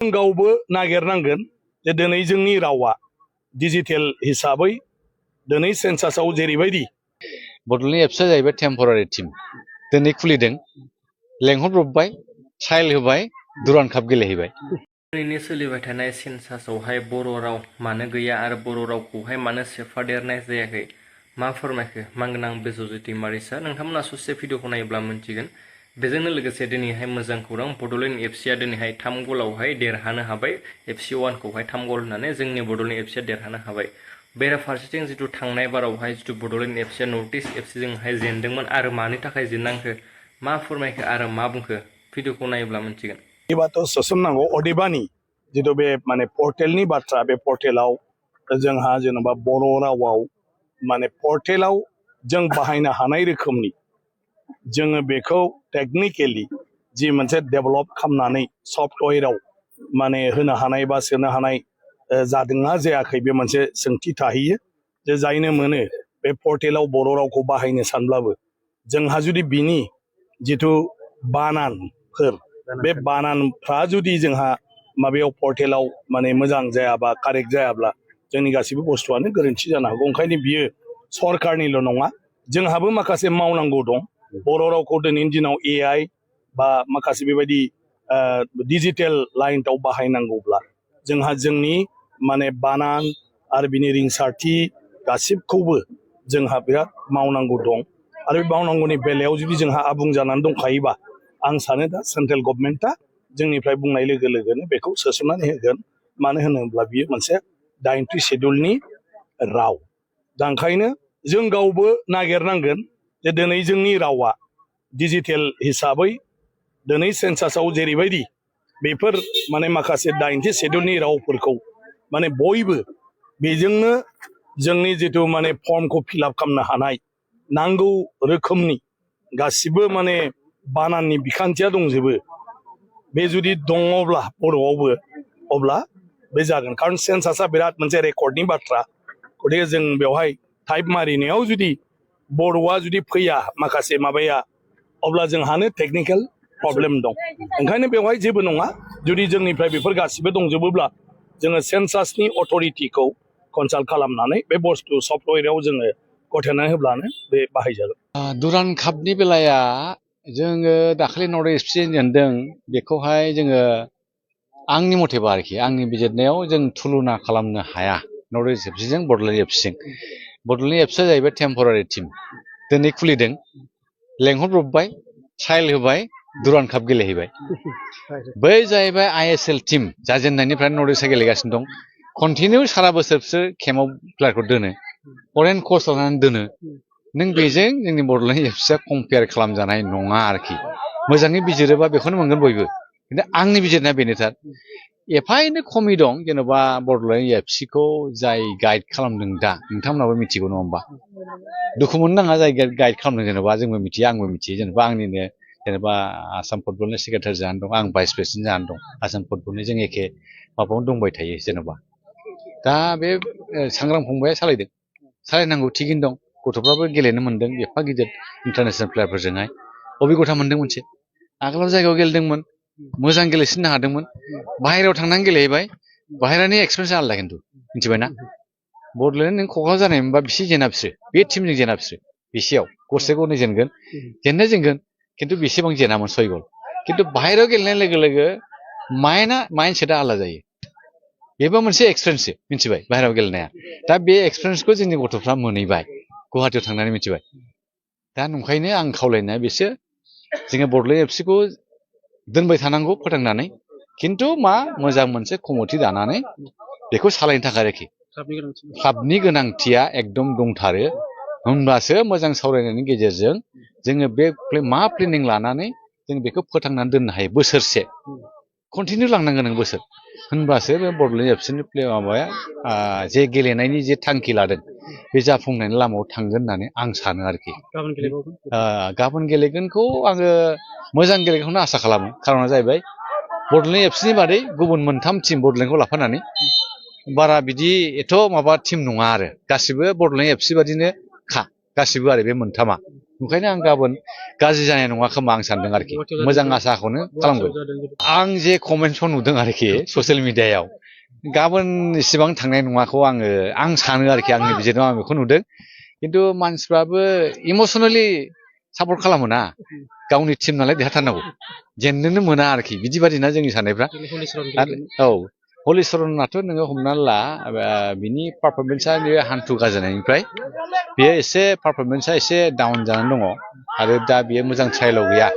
जों गावबो नागिरनांगोन जे दिनै जोंनि रावा डिजिटेल हिसाबै दिनै सेन्सासाव जेरैबायदि बड'लेण्ड एबसुआ जाहैबाय टेम्परारि टीम दिनै खुलिदों लेंहरब्रबबाय ट्रायल होबाय दुरान काप गेलेहैबाय। ओरैनो सोलिबाय थानाय सेन्सासावहाय बर' राव मानो गैया आरो बर' रावखौहाय मानो सोफादेरनाय जायाखै मा फोरमायखो मानगोनां बेज'जित दैमारि सार नोंथांमोना ससे भिडिअखौ नायोब्ला मोनथिगोन। बेजोंनो लोगोसे दिनैहाय मोजां खौरां बड'लेण्ड एफसिआ दिनैहाय 3 गलावहाय देरहानो हाबाय एफसि 1खौहाय 3 गल होनानै जोंनि बड'लेण्ड एफसिआ देरहानो हाबाय। बेराफारसेथिं जिथु थांनाय बारावहाय जिथु बड'लेण्ड एफसिआ नर्थ इस्ट एफसिजोंहाय जेनदोंमोन आरो मानि थाखाय जेननांखो मा फोरमायखो आरो मा बुंखो भिडिअखौ नायोब्ला मोनथिगोन। बाथ' सोसननांगौ अदेबानि जिथु बे माने पर्टेलनि बाथ्रा बे पर्टेलाव जोंहा जेनेबा बर' रावाव माने पर्टेलाव जों बाहायनो हानाय रोखोमनि जोङो बेखौ टेक्निकेलि जि मोनसे डेभेलप खालामनानै सफ्टवेयाराव माने होनो हानाय बा सोनो हानाय जादोंना जायाखै बे मोनसे सोंथि थाहैयो जे जायनो मोनो बे पर्टेलाव बर' रावखौ बाहायनो सानब्लाबो जोंहा जुदि बिनि जिथु बानानफोर बे बानानफ्रा जुदि जोंहा माबायाव पर्टेलाव माने मोजां जायाबा कारेक्ट जायाब्ला जोंनि गासैबो बुस्थुआनो गोरोन्थि जानो हागौ। ओंखायनो बियो सरकारनिल' नङा जोंहाबो माखासे मावनांगौ दं। बर' रावखौ दिनैनि दिनाव AI बा माखासे बेबायदि डिजिटेल लाइनआव बाहायनांगौब्ला जोंहा जोंनि माने बानान आरो बिनि रिंसारथि गासिबखौबो जोंहा बिराद मावनांगौ दं। आरो बे मावनांगौनि बेलायाव जुदि जोंहा आबुं जानानै दंखायोबा आं सानो दा सेन्ट्रेल गभर्नमेन्टआ जोंनिफ्राय बुंनाय लोगो लोगोनो बेखौ सोसननानै होगोन। मानो होनोब्ला बियो मोनसे 9थि शेड्युलनि राव। दा ओंखायनो जों गावबो नागिरनांगोन जे दिनै जोंनि रावा डिजिटेल हिसाबै दिनै सेन्सासाव जेरैबायदि बेफोर माने माखासे 9थि शेड्युलनि रावफोरखौ माने बयबो बेजोंनो जोंनि जिथु माने फर्मखौ फिलआप खालामनो हानाय नांगौ रोखोमनि गासिबो माने बानाननि बिखान्थिया दंजोबो बे जुदि दङब्ला बर'आवबो अब्ला बे जागोन। खारन सेन्सासा बिराद मोनसे रेकर्डनि बाथ्रा गतिके जों बेवहाय टाइप मारिनायाव जुदि बर'आ जुदि फैया माखासे माबाया अब्ला जोंहानो टेक्निकेल प्रब्लेम दं। ओंखायनो बेवहाय जेबो नङा जुदि जोंनिफ्राय बेफोर गासिबो दंजोबोब्ला जोङो सेन्सासनि अथरिटिखौ कनसाल्ट खालामनानै बे बुस्थु सफ्टवेयाराव जोङो गथायनानै होब्लानो बे बाहायजागोन। दुरान कापनि बेलाया जोङो दाखालि नर्थ इस्ट एफसि जेनदों बेखौहाय जोङो आंनि मथेबा आरोखि आंनि बिजिरनायाव जों तुलना खालामनो हाया नर्थ इस्ट एफसिजों बड'लेण्ड एफसिजों। बड'लेण्ड एफसिआ जाहैबाय टेम्परारि टीम दिनै खुलिदों लेंहरब्रबबाय ट्रायल होबाय दुरान काप गेलेहैबाय। बै जाहैबाय ISL टीम जाजेननायनिफ्राय नर्थ इस्टआ गेलेगासिनो दं। कन्टिनिउ सारा बोसोरसो केम्पआव प्लेयारखौ दोनो फरेन कच लानानै दोनो। नों बेजों जोंनि बड'लेण्ड एफसिआ कम्पेयार खालामजानाय नङा आरोखि। मोजाङै बिजिरोबा बेखौनो मोनगोन बयबो। खिन्थु आंनि बिजिरनाया बेनोथार एफा एनै खमि दं जेन'बा बड'लेण्ड एफसिखौ जाय गाइड खालामदों दा नोंथांमोनाबो मिथिगौ नङा होमबा। दुखु मोननो नाङा जाय गाइड खालामदों जेन'बा जोंबो मिथियो आंबो मिथियो जेन'बा आंनिनो जेनेबा आसाम फुटबलनि सेक्रेटारि जानानै दं आं भाइस प्रेसिडेन्ट जानानै दं आसाम फुटबलनि जों एखे माबायावनो दंबाय थायो जेन'बा। दा बे सांग्रां फंबाया सालायनांगौ थिगैनो दं। गथ'फ्राबो गेलेनो मोन्दों एफा गिदिर इन्टारनेसनेल प्लेयारफोरजोंहाय अबिगथा मोन्दों मोनसे। आगोलाव जायगायाव गेलेदोंमोन मोजां गेलेसिननो हादोंमोन बाहेरायाव थांनानै गेलेहैबाय बाहेरानि एक्सपिरियेन्सआ आलादा खिन्थु मिथिबायना। बड'लेण्ड नों क'क्राझार जानायमोनबा बिसि जेना बिसोरो बे टिमजों जेना बिसोरो बेसेयाव गरसे गरनै जेनगोन जेनगोन खिन्थु बेसेबां जेनामोन 6 गल। खिन्थु बाहेरायाव गेलेनाय लोगो लोगो माइन्डसेटआ आलादा जायो। बेबो मोनसे एक्सपिरियेन्ससो मिथिबाय बाहेरायाव गेलेनाया। दा बे एक्सपिरियेन्सखौ जोंनि गथ'फ्रा मोनहैबाय गुवाहाटियाव थांनानै मिथिबाय। दा नंखायनो आं खावलायनाया बेसो जोङो बड'लेण्ड एफसिखौ दोनबाय थानांगौ फोथांनानै खिन्थु मा मोजां मोनसे कमिटि दानानै बेखौ सालायनो थाखाय आरोखि क्लाबनि गोनांथिया एकदम दंथारो। होनब्लासो मोजां सावरायनायनि गेजेरजों जोङो बे मा प्लेनिं लानानै जों बेखौ फोथांनानै दोननो हायो बोसोरसे कन्टिनिउ लांनांगोन नों बोसोर होनबासो बे बड'लेण्ड एफसिनि माबाया जे गेलेनायनि जे थांखि लादों बे जाफुंनायनि लामायाव थांगोन होननानै आं सानो आरोखि। गाबोन गेलेगोनखौ आङो मोजां गेलेगोनखौनो आसा खालामो। खारना जाहैबाय बड'लेण्ड एफसिनि बादै गुबुन 3 टिम बड'लेण्डखौ लाफानानै बारा बिदि एथ' माबा टिम नङा आरो गासिबो बड'लेण्ड एफसि बादिनो गासिबो आरो बे 3आ ओंखायनो आं गाबोन गाज्रि जानाय नङा खोमा आं सानदों आरोखि मोजां आसाखौनो खालामगोन आं जे कमेन्ट्सखौ नुदों आरोखि ससियेल मिडियायाव गाबोन इसेबां थांनाय नङाखौ आं सानो आरोखि आंनि बिजिरनायाव आं बेखौ नुदों खिन्थु मानसिफ्राबो इमसनेलि सापर्ट खालामो ना गावनि टिम नालाय देरहाथारनांगौ जेननोनो मोना आरोखि बिदि बादिना जोंनि साननायफ्रा औ हलिचरनाथ' नोङो हमना ला बिनि पारफरमेन्सआ बेयो हान्थु गाजानायनिफ्राय बेयो एसे पारफरमेन्सआ एसे डाउन जानानै दङ आरो दा बेयो मोजां ट्रायलाव गैया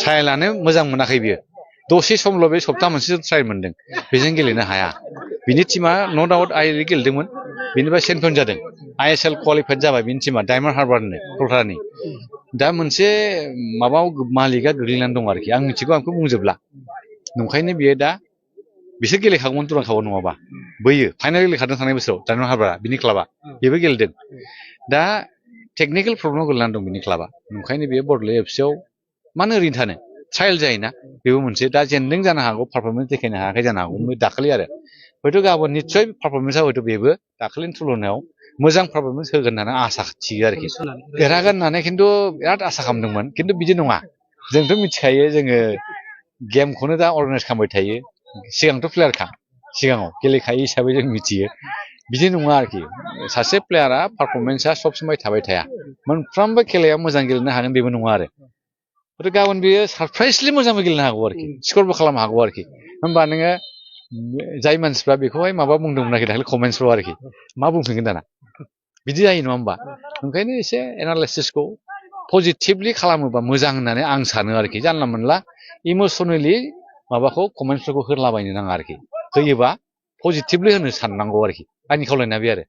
ट्रायलानो मोजां मोनाखै बियो दसे समल' बे सप्ता मोनसेसो ट्रायल मोनदों बेजों गेलेनो हाया बिनि टिमा न' डाउट आइ गेलेदोंमोन बेनिफ्राय चेम्पियन जादों ISL क्वालिफाइड जाबाय बिनि टिमा डायमन्ड हार्बारनो कलकातानि दा मोनसे माबायाव मालिकआ गोग्लैनानै दं आरोखि आं मिथिगौ आं बेखौ बुंजोबला नंखायनो बियो दा बिसोर गेलेखागौमोन दुरान्ड नङाबा बैयो फाइनाल गेलेखादों थांनाय बोसोराव डायमन्ड हार्बारा बिनि क्लाबा बेबो गेलेदों दा टेकनिकेल प्रब्लेमाव गोलैनानै दं बिनि क्लाबा ओंखायनो बेयो बड'लेण्ड एफसिआव मानो ओरैनो थानो ट्रायल जायोना बेबो मोनसे दा जेनदों जानो हागौ पारफरमेन्स देखायनो हायाखै जानो हागौ दाखालि आरो हयथ' गाबोन निस्सय पारफरमेन्सआ हयथ' बेबो दाखालिनि तुलनायाव मोजां पारफरमेन्स होगोन होननानै आसा थियो आरोखि देरहागोन होननानै खिन्थु बिराद आसा खालामदोंमोन खिन्थु बिदि नङा जोंथ' मिथिखायो जोङो गेमखौनो दा अर्गानाइज खालामबाय थायो सिगांथ' प्लेयारखा सिगाङाव गेलेखायो हिसाबै जों मिथियो बिदि नङा आरोखि सासे प्लेयारा पारफरमेन्सआ सब समाय थाबाय थाया मोनफ्रोमबो खेलायाव मोजां गेलेनो हागोन बेबो नङा आरो गाबोन बेयो सारप्राइजलि मोजांबो गेलेनो हागौ आरोखि स्करबो खालामनो हागौ आरोखि होमबा नोङो जाय मानसिफ्रा बेखौहाय माबा बुंदोंमोन आरोखि दाखालि कमेन्ट्सफ्राव आरोखि मा बुंफिनगोन दाना बिदि जायो नङा होमबा ओंखायनो एसे एनालाइसिसखौ पजिटिभलि खालामोबा मोजां होननानै आं सानो आरोखि जानला मोनला इमसनेलि माबाखौ कमेन्ट्सफोरखौ होलाबायनो नाङा आरोखि होयोबा पजिटिभलि होनो साननांगौ आरोखि आंनि खावलायनाया बे आरो